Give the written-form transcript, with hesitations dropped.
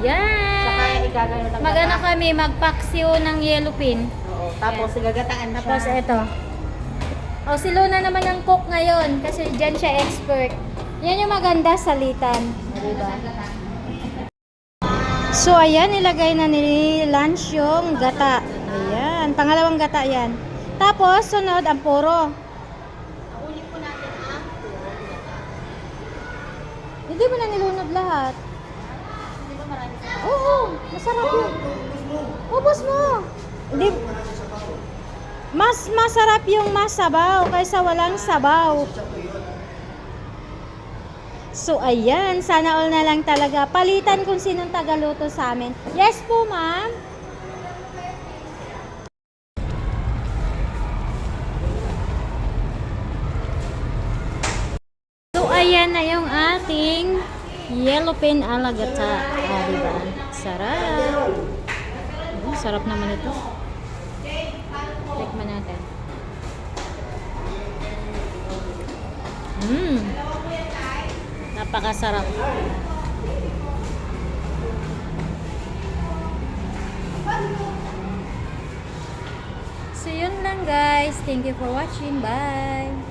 Saka Yan. igagano ng Magano gata. kami, magpaksiw ng yellow pin. Oo, tapos gagataan siya. Tapos ito. O, si Luna naman ang cook ngayon kasi dyan siya expert. Yan yung maganda salitan. Diba? So, ayan, ilagay na ni Lunch yung gata. Ayan, pangalawang gata yan. Tapos, sunod ang puro. Ulit po natin ang Hindi mo na nilunod lahat. Di ba marami sa Oo, masarap yun. Ubus mo. Hindi. Mas masarap yung masabaw kaysa walang sabaw. So, ayan. Sana all na lang talaga. Palitan kung sinong tagaluto sa amin. Yes po, ma'am. So, ayan na yung ating yellow pin alagata. Ah, diba? Sarap. Sarap naman ito. Tikman natin. Napakasarap. So, yun lang guys. Thank you for watching. Bye!